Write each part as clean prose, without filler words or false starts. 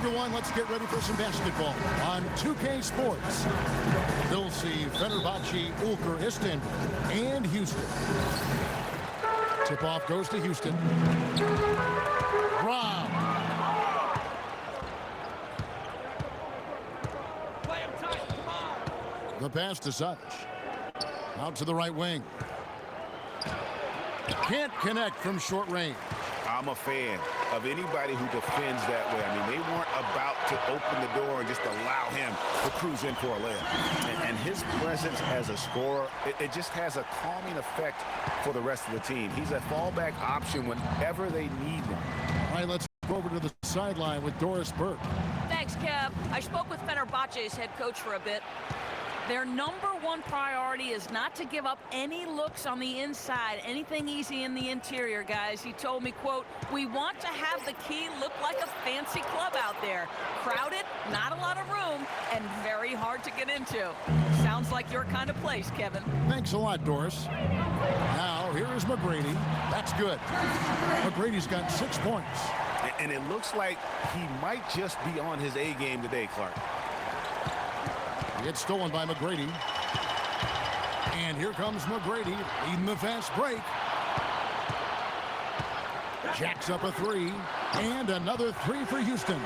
everyone, let's get ready for some basketball on 2K Sports. We'll see Fenerbahce, Ulker, Istanbul, and Houston. Tip-off goes to Houston. Rob. The pass to Such. Out to the right wing. Can't connect from short range. I'm a fan of anybody who defends that way. I mean, they weren't about to open the door and just allow him to cruise in for a layup. And his presence as a scorer, it just has a calming effect for the rest of the team. He's a fallback option whenever they need one. All right, let's go over to the sideline with Doris Burke. Thanks, Kev. I spoke with Fenerbahce's head coach for a bit. Their #1 priority is not to give up any looks on the inside, anything easy in the interior, guys. He told me, quote, "We want to have the key look like a fancy club out there. Crowded, not a lot of room, and very hard to get into." Sounds like your kind of place, Kevin. Thanks a lot, Doris. Now, here is McGrady. That's good. McGrady's got 6 points. And it looks like he might just be on his A game today, Clark. It's stolen by McGrady. And here comes McGrady leading the fast break. Jacks up a 3. And another 3 for Houston.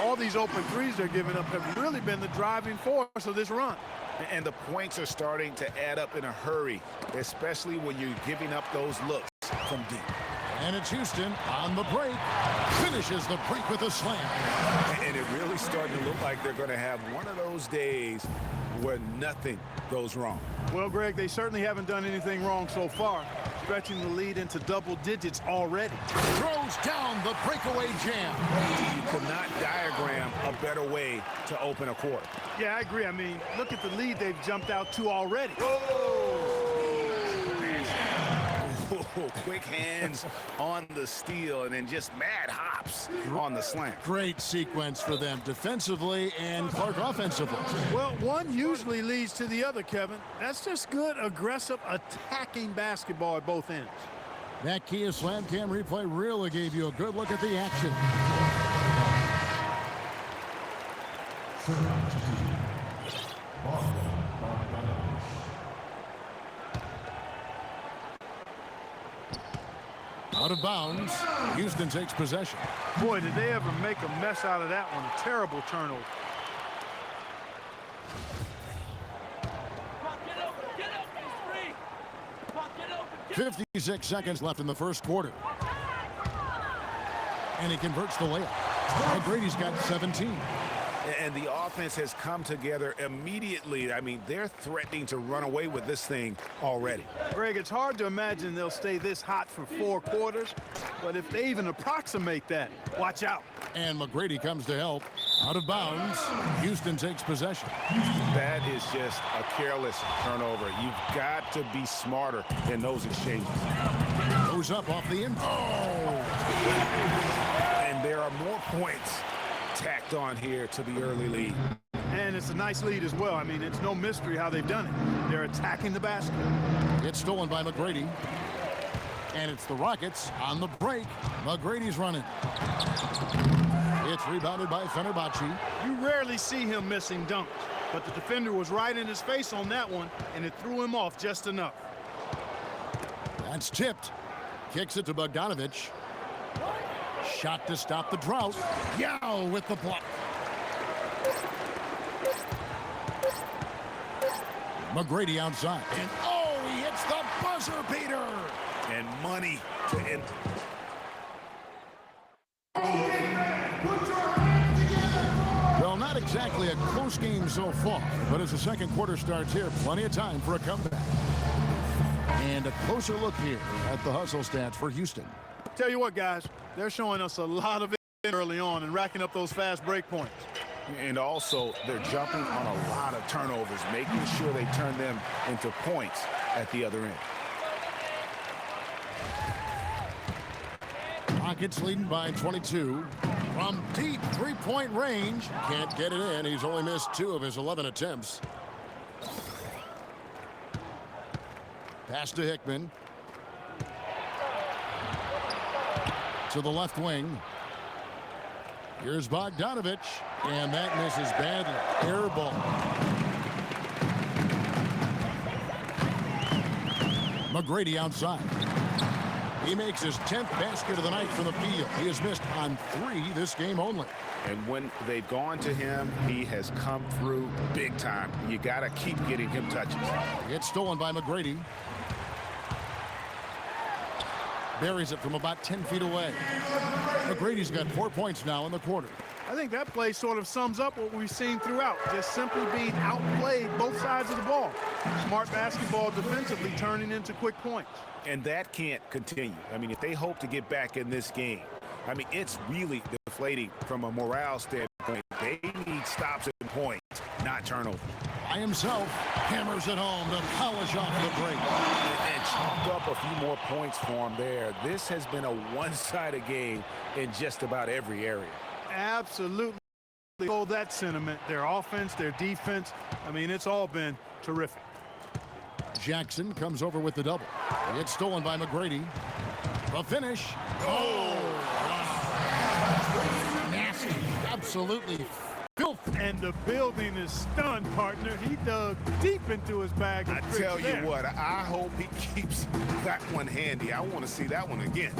All these open threes they're giving up have really been the driving force of this run. And the points are starting to add up in a hurry, especially when you're giving up those looks from deep. And it's Houston on the break. Finishes the break with a slam. And it really starting to look like they're going to have one of those days where nothing goes wrong. Well, Greg, they certainly haven't done anything wrong so far. Stretching the lead into double digits already. Throws down the breakaway jam. You could not diagram a better way to open a quarter. Yeah, I agree. I mean, look at the lead they've jumped out to already. Quick hands on the steal and then just mad hops on the slam. Great sequence for them defensively and Clark offensively. Well, one usually leads to the other, Kevin. That's just good, aggressive, attacking basketball at both ends. That Kia Slam Cam replay really gave you a good look at the action. Out of bounds. Houston takes possession. Boy, did they ever make a mess out of that one. A terrible turnover. 56 seconds left in the first quarter. And he converts the layup. McGrady's got 17. And the offense has come together immediately. I mean, they're threatening to run away with this thing already. Greg, it's hard to imagine they'll stay this hot for 4 quarters. But if they even approximate that, watch out. And McGrady comes to help. Out of bounds. Houston takes possession. That is just a careless turnover. You've got to be smarter in those exchanges. Goes up off the end. Oh! And there are more points tacked on here to the early lead. And it's a nice lead as well. I mean, it's no mystery how they've done it. They're attacking the basket. It's stolen by McGrady. And it's the Rockets on the break. McGrady's running. It's rebounded by Fenerbahce. You rarely see him missing dunks, but the defender was right in his face on that one, and it threw him off just enough. That's tipped. Kicks it to Bogdanovich. Shot to stop the drought. Yao with the block. McGrady outside. And oh, he hits the buzzer beater. And money to end. Well, not exactly a close game so far, but as the second quarter starts here, plenty of time for a comeback. And a closer look here at the hustle stats for Houston. Tell you what, guys, they're showing us a lot of it early on and racking up those fast break points. And also, they're jumping on a lot of turnovers, making sure they turn them into points at the other end. Rockets leading by 22. From deep three-point range. Can't get it in. He's only missed 2 of his 11 attempts. Pass to Hickman. To the left wing. Here's Bogdanovich, and that misses badly. Air ball. McGrady outside. He makes his 10th basket of the night from the field. He has missed on 3 this game only. And when they've gone to him, he has come through big time. You got to keep getting him touches. It's stolen by McGrady. Buries it from about 10 feet away. McGrady's got 4 points now in the quarter. I think that play sort of sums up what we've seen throughout. Just simply being outplayed both sides of the ball. Smart basketball defensively turning into quick points. And that can't continue. I mean, if they hope to get back in this game, I mean, it's really deflating from a morale standpoint. They need stops and points, not turnovers. By himself, hammers it home to polish off the break. And chalk up a few more points for him there. This has been a one-sided game in just about every area. Absolutely. Oh, that sentiment. Their offense, their defense. I mean, it's all been terrific. Jackson comes over with the double. It's stolen by McGrady. The finish. Oh, wow. Nasty. Absolutely filthy. And the building is stunned, partner. He dug deep into his bag. I tell you what, I hope he keeps that one handy. I want to see that one again.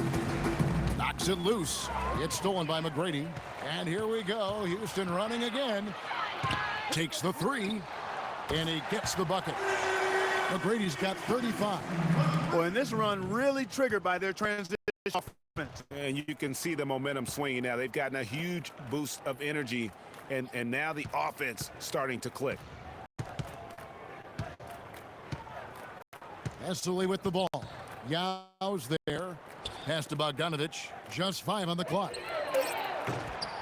Knocks it loose. It's stolen by McGrady. And here we go. Houston running again. Takes the 3. And he gets the bucket. McGrady's got 35. Well, and this run really triggered by their transition offense. And you can see the momentum swinging now. They've gotten a huge boost of energy, and now the offense starting to click. Esterly with the ball. Yaw's there. Pass to Bogdanovich. Just 5 on the clock.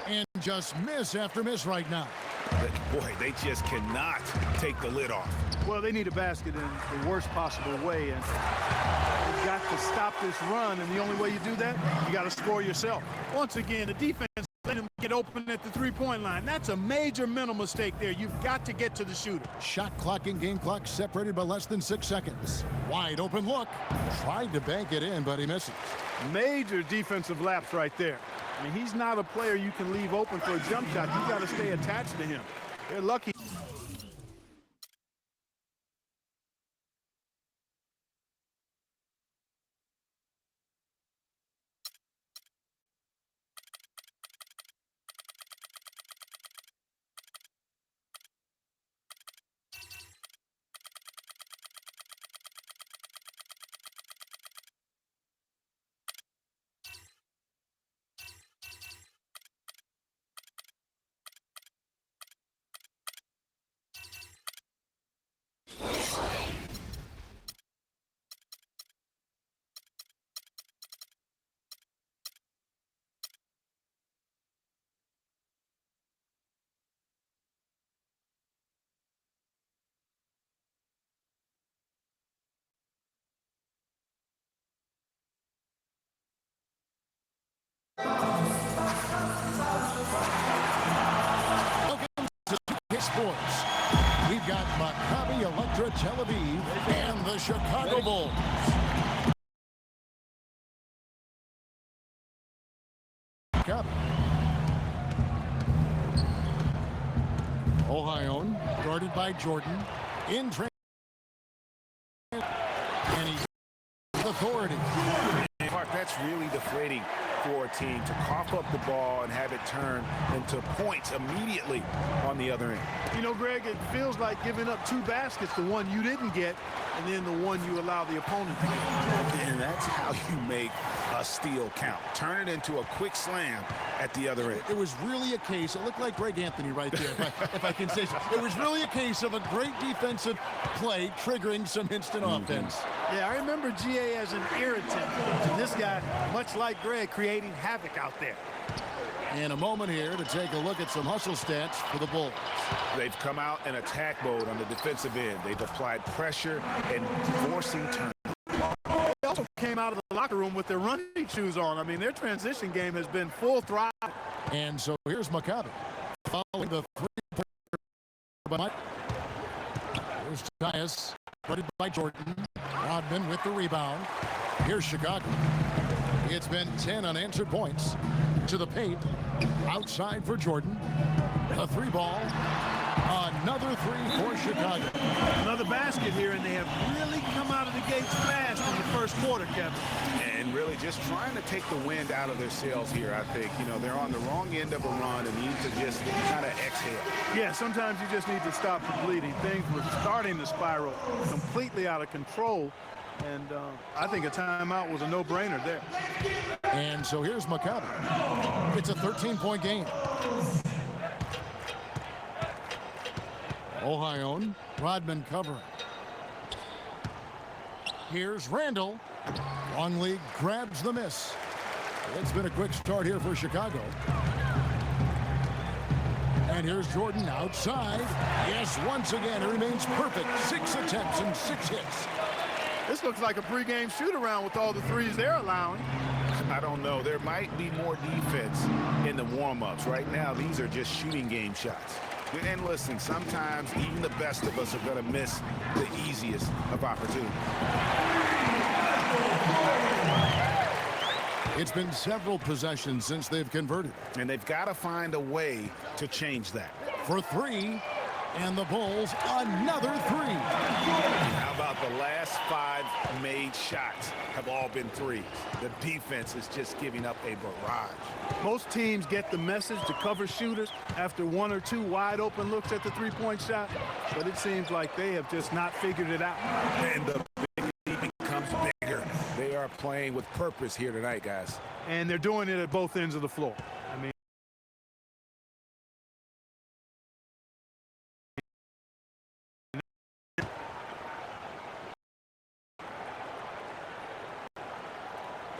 And just miss after miss right now. Boy, they just cannot take the lid off. Well, they need a basket in the worst possible way, and you've got to stop this run, and the only way you do that, you got to score yourself. Once again, the defense let him get open at the three-point line. That's a major mental mistake there. You've got to get to the shooter. Shot clock and game clock separated by less than 6 seconds. Wide open look. Tried to bank it in, but he misses. Major defensive lapse right there. I mean, he's not a player you can leave open for a jump shot. You got to stay attached to him. They're lucky. Sports. We've got Maccabi Electra Tel Aviv and the Chicago Bulls. Ohio, guarded by Jordan. In transition. And he's authority. Mark, that's really deflating for a team to cough up the ball and have it turn into points immediately on the other end. You know, Greg, it feels like giving up 2 baskets, the one you didn't get, and then the one you allow the opponent to get. And that's how you make a steal count. Turn it into a quick slam at the other end. It was really a case, it looked like Greg Anthony right there, if I can say so. It was really a case of a great defensive play triggering some instant offense. Yeah, I remember GA as an irritant. And this guy, much like Greg, creating havoc out there. In a moment here to take a look at some hustle stats for the Bulls. They've come out in attack mode on the defensive end. They've applied pressure and forcing turn. They also came out of the locker room with their running shoes on. I mean, their transition game has been full throttle. And so here's Maccabi following the three-pointer by Mike. Here's Tyus, guarded by Jordan. Rodman with the rebound. Here's Chicago. It's been 10 unanswered points. To the paint. Outside for Jordan. A three ball. Another three for Chicago. Another basket here, and they have really come out of the gates fast in the first quarter, Kevin. And really just trying to take the wind out of their sails here, I think. You know, they're on the wrong end of a run and need to just kind of exhale. Yeah, sometimes you just need to stop the bleeding. Things were starting to spiral completely out of control, and I think a timeout was a no-brainer there. And so here's Maccabi. It's a 13-point game. Ohione, Rodman covering. Here's Randall. Longley grabs the miss. It's been a quick start here for Chicago. And here's Jordan outside. Yes, once again, it remains perfect. 6 attempts and 6 hits. This looks like a pregame shoot-around with all the threes they're allowing. I don't know. There might be more defense in the warm-ups. Right now, these are just shooting game shots. And listen, sometimes even the best of us are going to miss the easiest of opportunities. It's been several possessions since they've converted. And they've got to find a way to change that. For 3, and the Bulls another 3. How about the last 5 made shots have all been threes? The defense is just giving up a barrage. Most teams get the message to cover shooters after 1 or 2 wide open looks at the three-point shot, but it seems like they have just not figured it out. And the big lead becomes bigger. They are playing with purpose here tonight, guys. And they're doing it at both ends of the floor. I mean,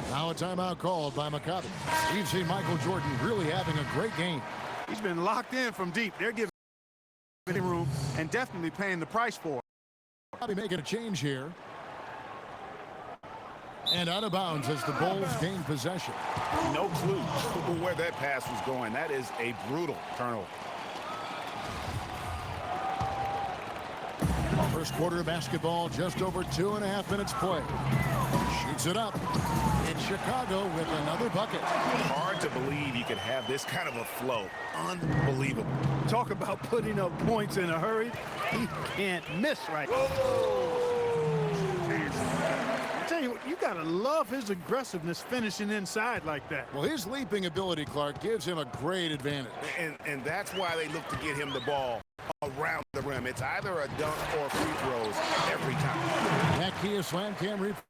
Now a timeout called by Maccabi. We've seen Michael Jordan really having a great game. he's been locked in from deep. They're giving him room and definitely paying the price for it. Probably making a change here. And out of bounds as the Bulls gain possession. No clue where that pass was going. That is a brutal turnover. First quarter of basketball, just over 2.5 minutes play. Shoots it up. It's Chicago with another bucket. Hard to believe you could have this kind of a flow. Unbelievable. Talk about putting up points in a hurry. He can't miss right now. I tell you what, you gotta love his aggressiveness finishing inside like that. Well, his leaping ability, Clark, gives him a great advantage. And that's why they look to get him the ball around the rim. It's either a dunk or free throws every time. That Kia Slam Cam replay.